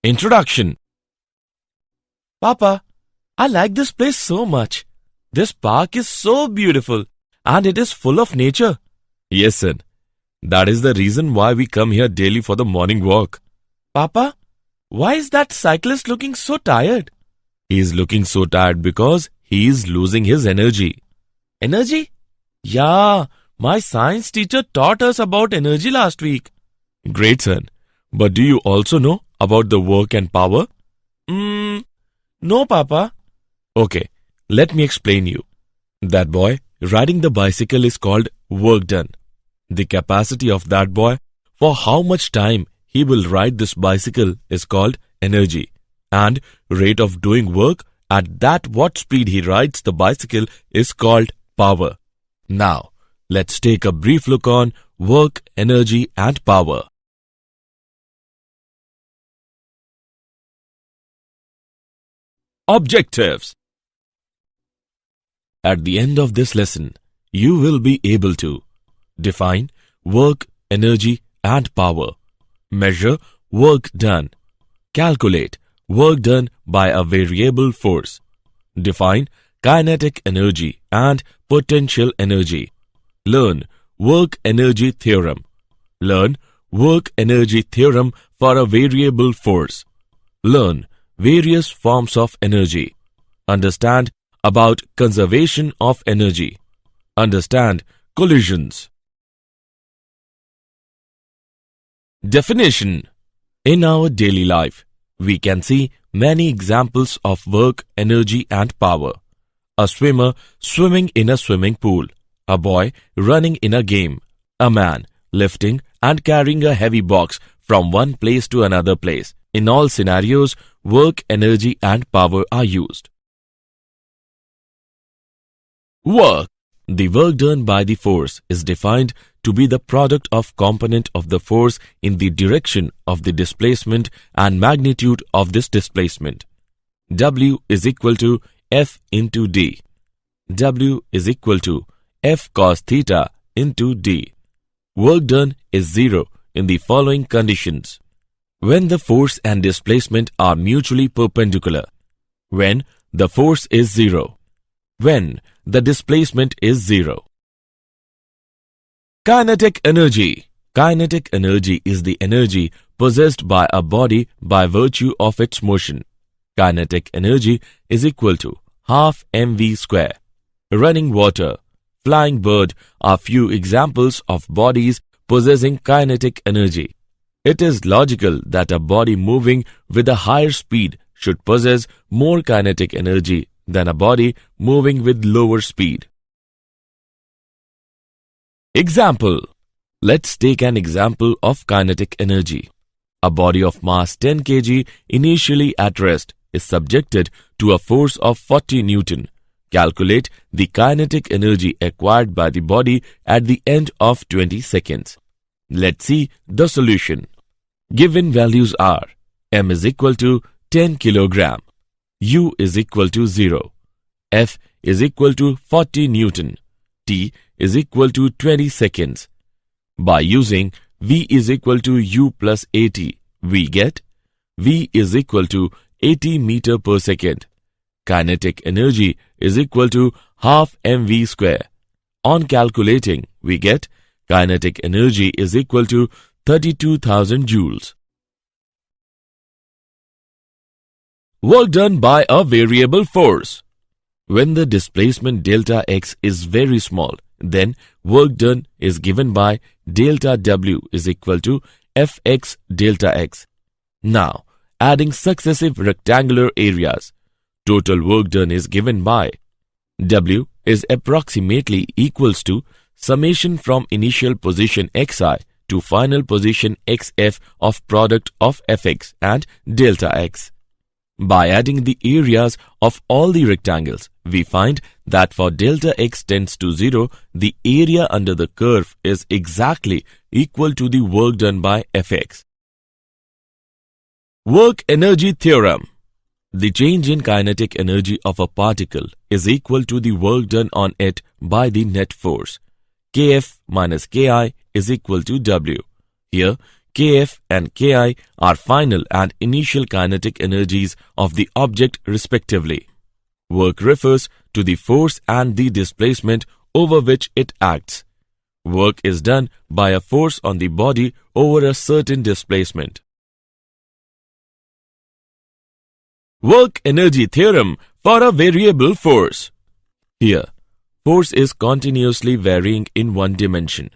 Introduction. Papa, I like this place so much. This park is so beautiful and it is full of nature. Yes, son. That is the reason why we come here daily for the morning walk. Papa, why is that cyclist looking so tired? He is looking so tired because he is losing his energy. Energy? Yeah, my science teacher taught us about energy last week. Great, son. But do you also know about the work and power? No, Papa. Okay, let me explain you. That boy riding the bicycle is called work done. The capacity of that boy for how much time he will ride this bicycle is called energy. And rate of doing work at that what speed he rides the bicycle is called power. Now, let's take a brief look on work, energy and power. Objectives. At the end of this lesson, you will be able to define work, energy and power, measure work done, calculate work done by a variable force, define kinetic energy and potential energy, learn work energy theorem, learn work energy theorem for a variable force, learn various forms of energy, understand about conservation of energy, understand collisions. Definition. In our daily life, we can see many examples of work, energy and power. A swimmer swimming in a swimming pool, a boy running in a game, a man lifting and carrying a heavy box from one place to another place. In all scenarios, work, energy and power are used. Work. The work done by the force is defined to be the product of component of the force in the direction of the displacement and magnitude of this displacement. W is equal to F into D. W is equal to F cos theta into D. Work done is zero in the following conditions. When the force and displacement are mutually perpendicular. When the force is zero. When the displacement is zero. Kinetic energy. Kinetic energy is the energy possessed by a body by virtue of its motion. Kinetic energy is equal to half mv square. Running water, flying bird are few examples of bodies possessing kinetic energy. It is logical that a body moving with a higher speed should possess more kinetic energy than a body moving with lower speed. Example. Let's take an example of kinetic energy. A body of mass 10 kg initially at rest is subjected to a force of 40 Newton. Calculate the kinetic energy acquired by the body at the end of 20 seconds. Let's see the solution. Given values are m is equal to 10 kg, u is equal to 0, f is equal to 40 Newton, t is equal to 20 seconds. By using v is equal to u plus at, we get v is equal to 80 meter per second. Kinetic energy is equal to half mv square. On calculating, we get kinetic energy is equal to 32,000 joules. Work done by a variable force. When the displacement delta x is very small, then work done is given by delta w is equal to fx delta x. Now, adding successive rectangular areas, total work done is given by w is approximately equals to summation from initial position xi to final position xf of product of fx and delta x. By adding the areas of all the rectangles, we find that for delta x tends to 0, the area under the curve is exactly equal to the work done by fx. Work energy theorem. The change in kinetic energy of a particle is equal to the work done on it by the net force. Kf minus Ki is equal to W. Here, Kf and Ki are final and initial kinetic energies of the object respectively. Work refers to the force and the displacement over which it acts. Work is done by a force on the body over a certain displacement. Work energy theorem for a variable force. Here, force is continuously varying in one dimension.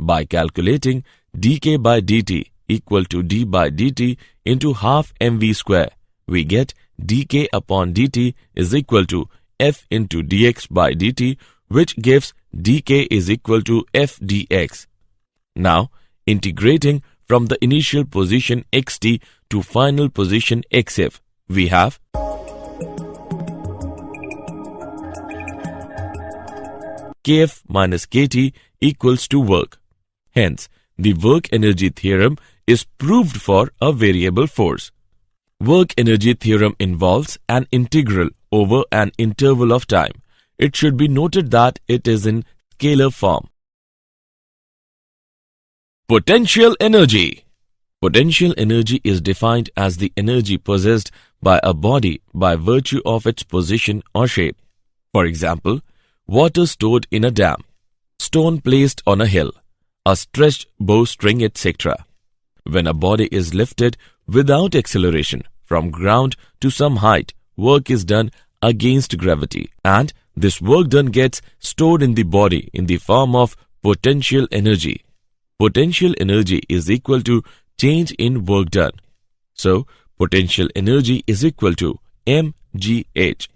By calculating dk by dt equal to d by dt into half mv square, we get dk upon dt is equal to f into dx by dt, which gives dk is equal to f dx. Now, integrating from the initial position xt to final position xf, we have kf minus kt equals to work. Hence, the work energy theorem is proved for a variable force. Work energy theorem involves an integral over an interval of time. It should be noted that it is in scalar form. Potential energy. Potential energy is defined as the energy possessed by a body by virtue of its position or shape. For example, water stored in a dam, stone placed on a hill, a stretched bowstring, etc. When a body is lifted without acceleration from ground to some height, work is done against gravity, and this work done gets stored in the body in the form of potential energy. Potential energy is equal to change in work done. So, potential energy is equal to mgh.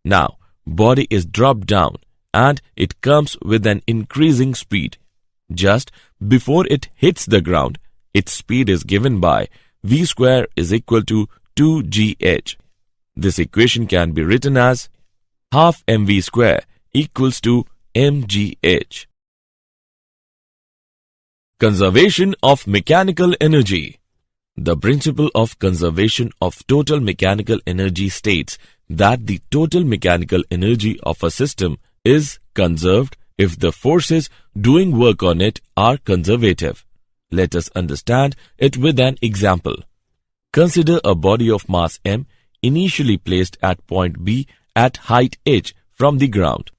Now, body is dropped down and it comes with an increasing speed. Just before it hits the ground, its speed is given by v square is equal to 2gh. This equation can be written as half mv square equals to mgh. Conservation of mechanical energy. The principle of conservation of total mechanical energy states that the total mechanical energy of a system is conserved if the forces doing work on it are conservative. Let us understand it with an example. Consider a body of mass m initially placed at point B at height h from the ground.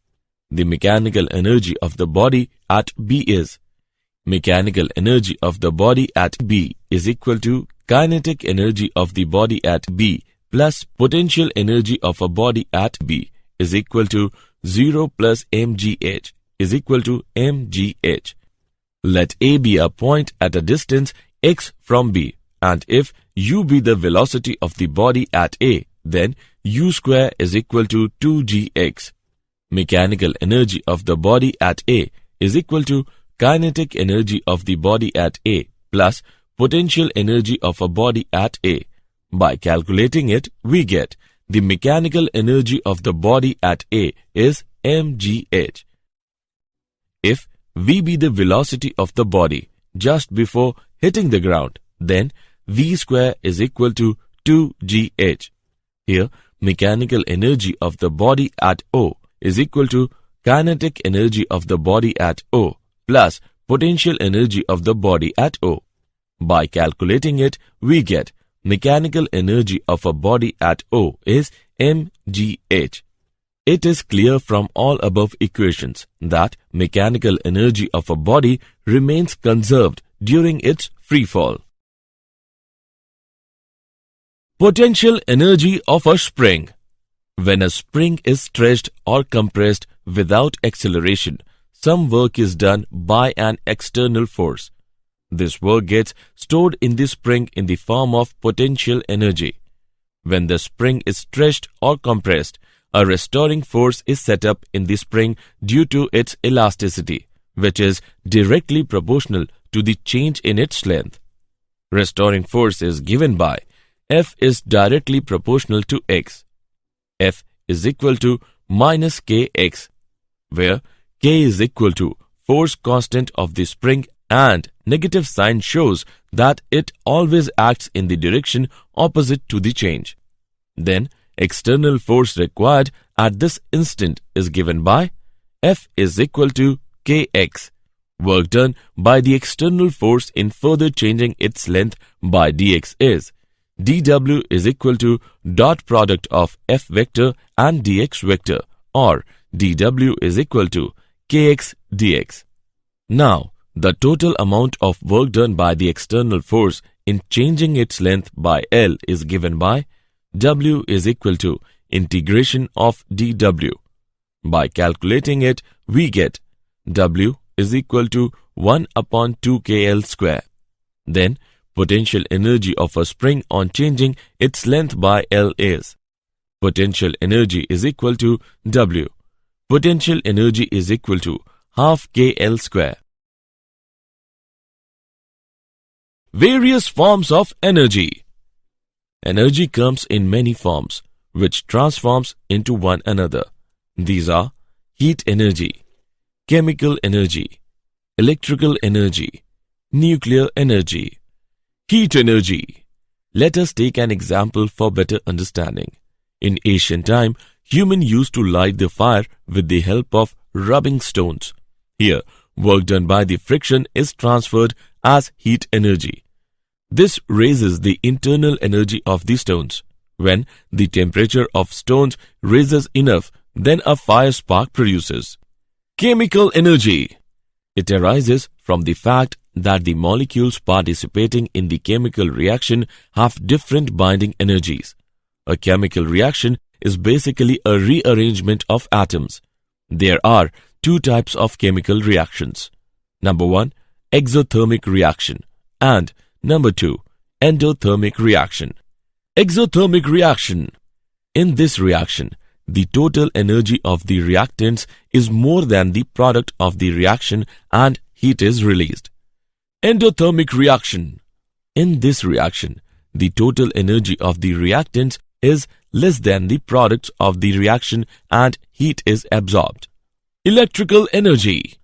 The mechanical energy of the body at B is mechanical energy of the body at B is equal to kinetic energy of the body at B plus potential energy of a body at B is equal to 0 plus mgh is equal to mgh. Let A be a point at a distance x from B, and if u be the velocity of the body at A, then u square is equal to 2gx. Mechanical energy of the body at A is equal to kinetic energy of the body at A plus potential energy of a body at A. By calculating it, we get the mechanical energy of the body at A is mgh. If v be the velocity of the body just before hitting the ground, then v square is equal to 2gh. Here, mechanical energy of the body at O is equal to kinetic energy of the body at O plus potential energy of the body at O. By calculating it, we get mechanical energy of a body at O is mgh. It is clear from all above equations that mechanical energy of a body remains conserved during its free fall. Potential energy of a spring. When a spring is stretched or compressed without acceleration, some work is done by an external force. This work gets stored in the spring in the form of potential energy. When the spring is stretched or compressed, a restoring force is set up in the spring due to its elasticity, which is directly proportional to the change in its length. Restoring force is given by F is directly proportional to x. F is equal to minus kx, where k is equal to force constant of the spring and negative sign shows that it always acts in the direction opposite to the change. Then, external force required at this instant is given by F is equal to kx, Work done by the external force in further changing its length by dx is dw is equal to dot product of f vector and dx vector, or dw is equal to kx dx. Now, the total amount of work done by the external force in changing its length by L is given by W is equal to integration of dW. By calculating it, we get W is equal to 1 upon 2kL square. Then, potential energy of a spring on changing its length by L is potential energy is equal to W. Potential energy is equal to half kL square. Various forms of energy. Energy comes in many forms, which transforms into one another. These are heat energy, chemical energy, electrical energy, nuclear energy. Heat energy. Let us take an example for better understanding. In ancient time, humans used to light the fire with the help of rubbing stones. Here, work done by the friction is transferred as heat energy. This raises the internal energy of the stones. When the temperature of stones rises enough, then a fire spark produces. Chemical energy. It arises from the fact that the molecules participating in the chemical reaction have different binding energies. A chemical reaction is basically a rearrangement of atoms. There are two types of chemical reactions. Number 1, exothermic reaction, and Number 2, endothermic reaction. Exothermic reaction. In this reaction, the total energy of the reactants is more than the product of the reaction and heat is released. Endothermic reaction. In this reaction, the total energy of the reactants is less than the product of the reaction and heat is absorbed. Electrical energy.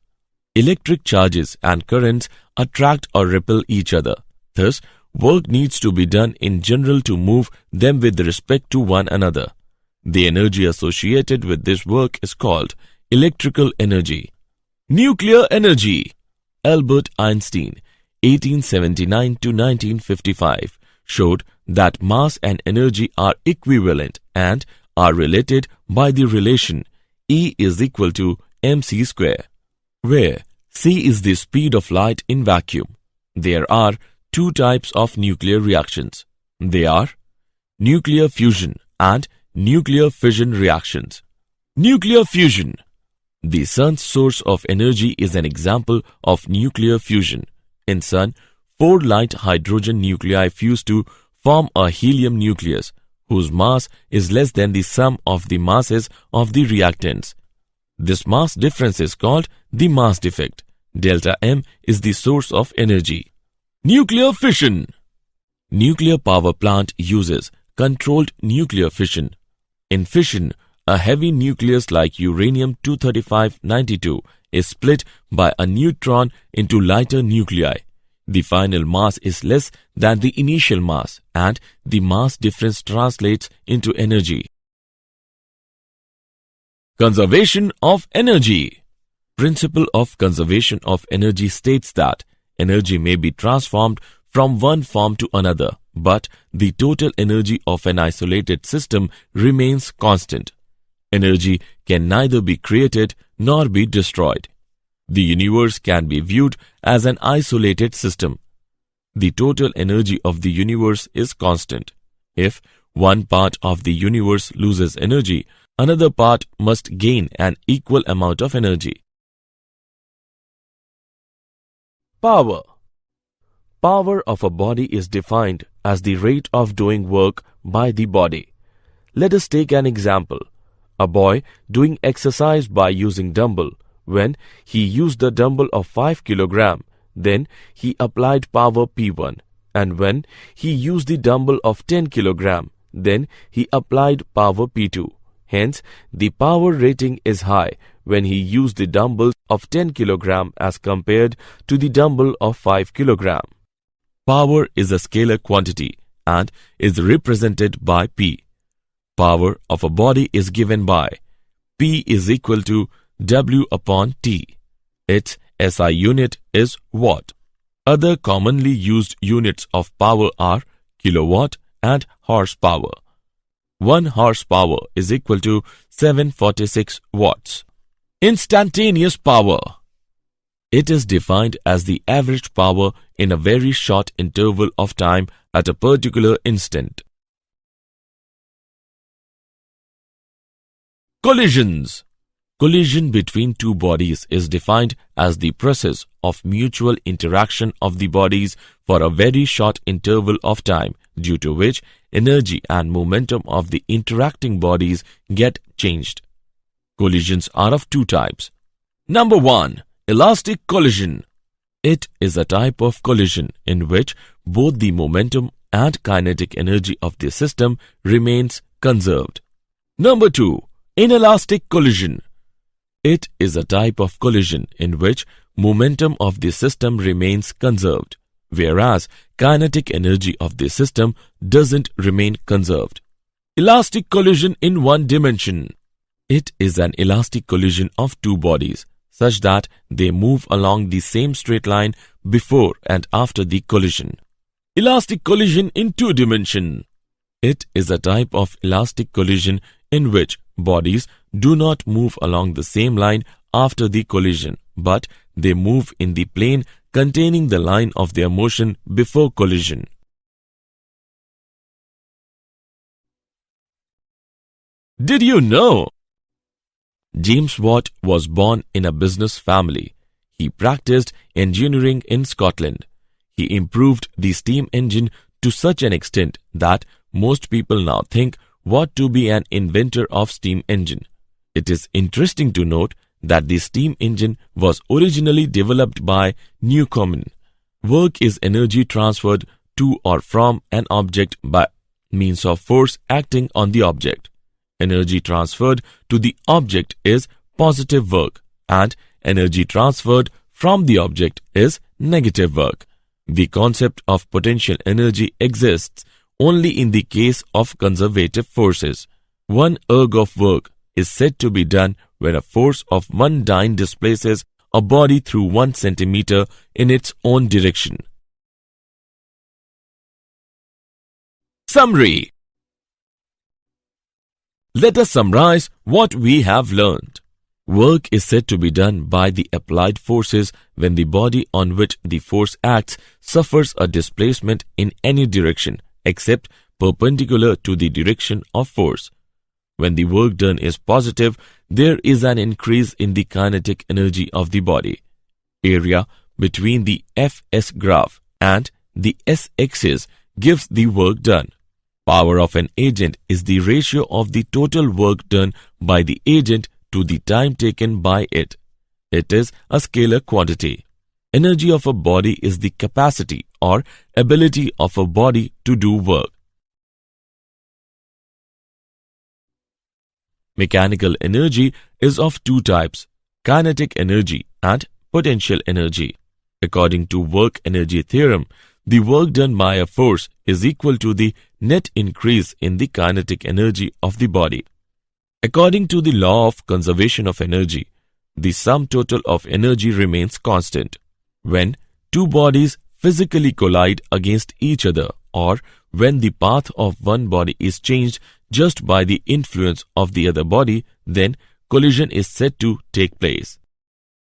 Electric charges and currents attract or repel each other. Thus, work needs to be done in general to move them with respect to one another. The energy associated with this work is called electrical energy. Nuclear energy. Albert Einstein, 1879 to 1955, showed that mass and energy are equivalent and are related by the relation E is equal to mc square, where c is the speed of light in vacuum. There are two types of nuclear reactions. They are nuclear fusion and nuclear fission reactions. Nuclear fusion. The sun's source of energy is an example of nuclear fusion. In sun, 4 light hydrogen nuclei fuse to form a helium nucleus, whose mass is less than the sum of the masses of the reactants. This mass difference is called the mass defect. Delta M is the source of energy. Nuclear fission. Nuclear power plant uses controlled nuclear fission. In fission, a heavy nucleus like uranium-235-92 is split by a neutron into lighter nuclei. The final mass is less than the initial mass, and the mass difference translates into energy. Conservation of energy. Principle of conservation of energy states that energy may be transformed from one form to another, but the total energy of an isolated system remains constant. Energy can neither be created nor be destroyed. The universe can be viewed as an isolated system. The total energy of the universe is constant. If one part of the universe loses energy, another part must gain an equal amount of energy. Power. Power of a body is defined as the rate of doing work by the body. Let us take an example. A boy doing exercise by using dumbbell. When he used the dumbbell of 5 kg, then he applied power P1. And when he used the dumbbell of 10 kg, then he applied power P2. Hence, the power rating is high when he used the dumbbell of 10 kg as compared to the dumbbell of 5 kg. Power is a scalar quantity and is represented by P. Power of a body is given by P is equal to W upon T. Its SI unit is watt. Other commonly used units of power are kilowatt and horsepower. 1 horsepower is equal to 746 watts. Instantaneous power. It is defined as the average power in a very short interval of time at a particular instant. Collisions. Collision between two bodies is defined as the process of mutual interaction of the bodies for a very short interval of time, due to which energy and momentum of the interacting bodies get changed. Collisions are of two types. Number 1. Elastic collision. It is a type of collision in which both the momentum and kinetic energy of the system remains conserved. Number 2. Inelastic collision. It is a type of collision in which momentum of the system remains conserved, whereas kinetic energy of the system doesn't remain conserved. Elastic collision in one dimension. It is an elastic collision of two bodies, such that they move along the same straight line before and after the collision. Elastic collision in two dimension. It is a type of elastic collision in which bodies do not move along the same line after the collision, but they move in the plane containing the line of their motion before collision. Did you know? James Watt was born in a business family. He practiced engineering in Scotland. He improved the steam engine to such an extent that most people now think Watt to be an inventor of steam engine. It is interesting to note that the steam engine was originally developed by Newcomen. Work is energy transferred to or from an object by means of force acting on the object. Energy transferred to the object is positive work, and energy transferred from the object is negative work. The concept of potential energy exists only in the case of conservative forces. 1 erg of work is said to be done when a force of 1 dyne displaces a body through 1 centimeter in its own direction. Summary. Let us summarize what we have learned. Work is said to be done by the applied forces when the body on which the force acts suffers a displacement in any direction except perpendicular to the direction of force. When the work done is positive, there is an increase in the kinetic energy of the body. Area between the Fs graph and the S-axis gives the work done. Power of an agent is the ratio of the total work done by the agent to the time taken by it. It is a scalar quantity. Energy of a body is the capacity or ability of a body to do work. Mechanical energy is of two types, kinetic energy and potential energy. According to work energy theorem, the work done by a force is equal to the net increase in the kinetic energy of the body. According to the law of conservation of energy, the sum total of energy remains constant. When two bodies physically collide against each other, or when the path of one body is changed just by the influence of the other body, then collision is said to take place.